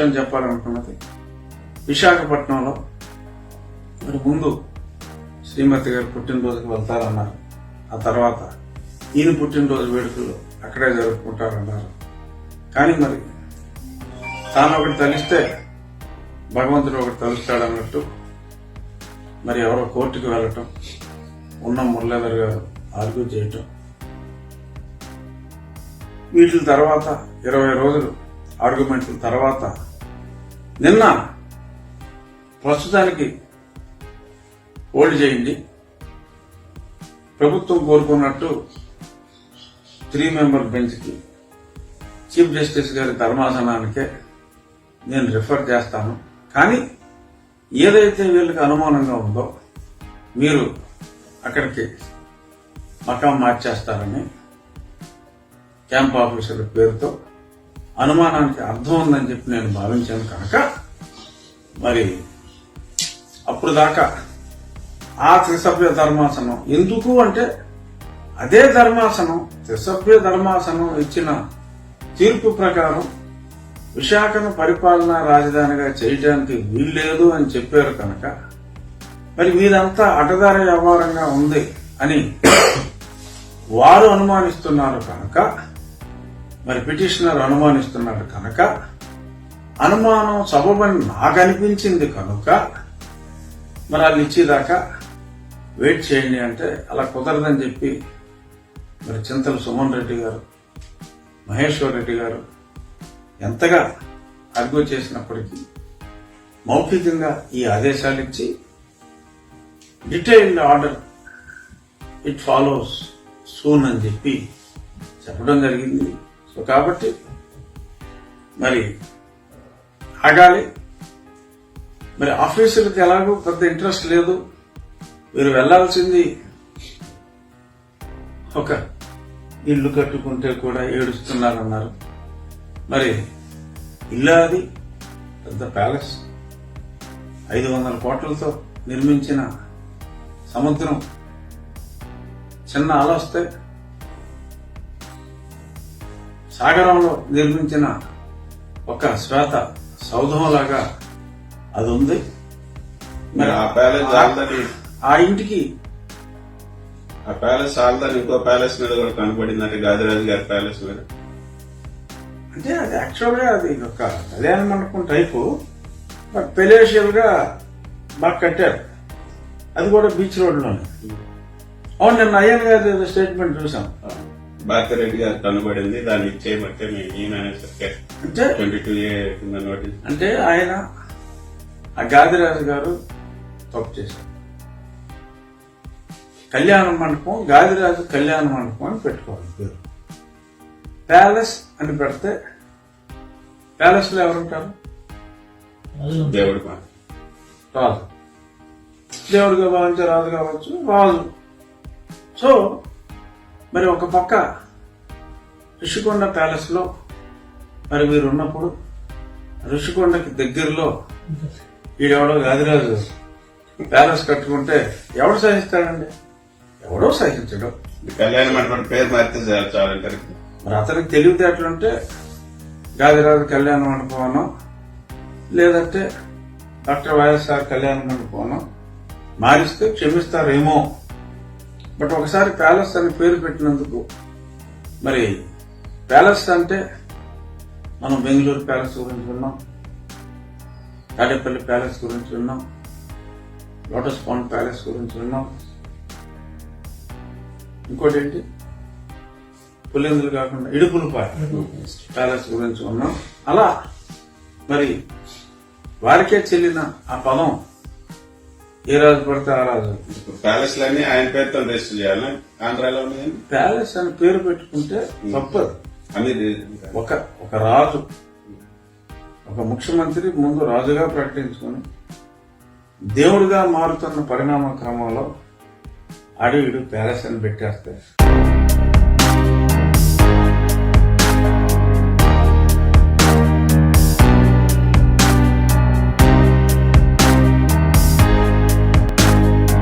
విషయం చెప్పాలనుకున్నది, విశాఖపట్నంలో మరి ముందు శ్రీమతి గారు పుట్టినరోజుకి వెళ్తారన్నారు. ఆ తర్వాత ఈయన పుట్టినరోజు వేడుకలు అక్కడే జరుపుకుంటారన్నారు. కానీ మరి తాను ఒకటి తలిస్తే భగవంతుడు ఒకటి తలుస్తాడన్నట్టు మరి ఎవరో కోర్టుకు వెళ్ళటం, ఉన్న మురళీధర్ గారు ఆర్గ్యూ చేయటం, వీటి తర్వాత 20 రోజులు ఆర్గ్యుమెంట్ల తర్వాత నిన్న ప్రస్తుతానికి హోల్డ్ చేయండి, ప్రభుత్వం కోరుకున్నట్టు 3 మెంబర్ బెంచ్కి చీఫ్ జస్టిస్ గారి ధర్మాసనానికే నేను రిఫర్ చేస్తాను. కానీ ఏదైతే వీళ్ళకి అనుమానంగా ఉందో మీరు అక్కడికి మకాం మార్చేస్తారని క్యాంప్ ఆఫీసర్ పేరుతో అనుమానానికి అర్థం ఉందని చెప్పి నేను భావించాను. కనుక మరి అప్పుడు దాకా ఆ త్రిసభ్య ధర్మాసనం ఎందుకు అంటే అదే ధర్మాసనం త్రిసభ్య ధర్మాసనం ఇచ్చిన తీర్పు ప్రకారం విశాఖను పరిపాలనా రాజధానిగా చేయడానికి వీల్లేదు అని చెప్పారు. కనుక మరి మీదంతా అటదార వ్యవహారంగా ఉంది అని వారు అనుమానిస్తున్నారు. కనుక మరి పిటిషనర్ అనుమానిస్తున్నాడు. కనుక అనుమానం సబబని నాకు అనిపించింది. కనుక మరి వాళ్ళు ఇచ్చేదాకా వెయిట్ చేయండి అంటే అలా కుదరదని చెప్పి మరి చింతల సుమన్ రెడ్డి గారు, మహేశ్వర్ రెడ్డి గారు ఎంతగా ఆర్గ్యూ చేసినప్పటికీ మౌఖికంగా ఈ ఆదేశాలు ఇచ్చి detailed order it follows soon అని చెప్పి చెప్పడం జరిగింది. సో కాబట్టి మరి ఆగాలి. మరి ఆఫీసులకు ఎలాగో పెద్ద ఇంట్రెస్ట్ లేదు, మీరు వెళ్లాల్సింది ఒక ఇల్లు కట్టుకుంటే కూడా ఏడుస్తున్నారన్నారు. మరి ఇల్లు అది పెద్ద ప్యాలెస్, 500 కోట్లతో నిర్మించిన సముద్రం చిన్న అలొస్తే సాగరంలో నిర్మించిన ఒక శ్వేత సౌధంలాగా అది ఉంది. మరి ఆ ప్యాలెస్ ఆ ఇంటికి ఆ ప్యాలెస్ ఆల్దని ఇంకో ప్యాలెస్ మీద కూడా కనపడిందంటే గాదిరాజు గారి ప్యాలెస్ మీద. అంటే అది యాక్చువల్గా అది ఒక కళ్యాణ మండపం టైపు, బట్ పెలేషియల్ గా బాగా కట్టారు. అది కూడా బీచ్ రోడ్ లోనే. అవును, నేను అయ్యన్ గారి స్టేట్మెంట్ చూసాం. భారతిరెడ్డి గారు కనబడింది, దాన్ని ఇచ్చేయమంటే అంటే 22A నోటీస్. అంటే ఆయన ఆ గాదిరాజు గారు తప్పు చేశారు. కళ్యాణ మండపం గాదిరాజు కళ్యాణ మండపం అని పెట్టుకోవాలి పేరు. ప్యాలెస్ అని పెడితే ప్యాలెస్ లో ఎవరుంటారు? దేవుడు రాజు. దేవుడిగా భావించే రాజు కావచ్చు, రాజు. సో మరి ఒక పక్క ఋషికొండ ప్యాలెస్ లో మరి మీరు ఉన్నప్పుడు ఋషికొండకి దగ్గరలో ఈడెవడో గాదిరాజు ప్యాలెస్ కట్టుకుంటే ఎవడు సహిస్తాడండి? ఎవడో సహించడు. కళ్యాణ మండపం పేరు మారితే చాలంటారు. మరి అతనికి తెలివితేటలుంటే గాదిరాజు కళ్యాణ మండపం లేదంటే డాక్టర్ వైఎస్ఆర్ కళ్యాణ మండపం మారిస్తే క్షమిస్తారేమో. బట్ ఒకసారి ప్యాలెస్ అని పేరు పెట్టినందుకు మరి ప్యాలెస్ అంటే మనం బెంగళూరు ప్యాలెస్ గురించి విన్నాం, తాడేపల్లి ప్యాలెస్ గురించి విన్నాం, లోటస్ పాండ్ ప్యాలెస్ గురించి విన్నాం, ఇంకోటి ఏంటి పులిందులు కాకుండా ఇడుపులపాయ ప్యాలెస్ గురించి ఉన్నాం. అలా మరి వారికే చెల్లిన ఆ పదం ఏ రాజు పడితే ఆ రాజు. ప్యాలెస్ లన్నీ ఆయన పేరుతో రిజిస్టర్ చేయాలి. ఆంధ్రాలో ప్యాలెస్ అని పేరు పెట్టుకుంటే తప్పదు. అనేది ఒక రాజు, ఒక ముఖ్యమంత్రి ముందు రాజుగా ప్రకటించుకుని దేవుడిగా మారుతున్న పరిణామ క్రమంలో అడివిడు ప్యాలెస్ అని పెట్టేస్తే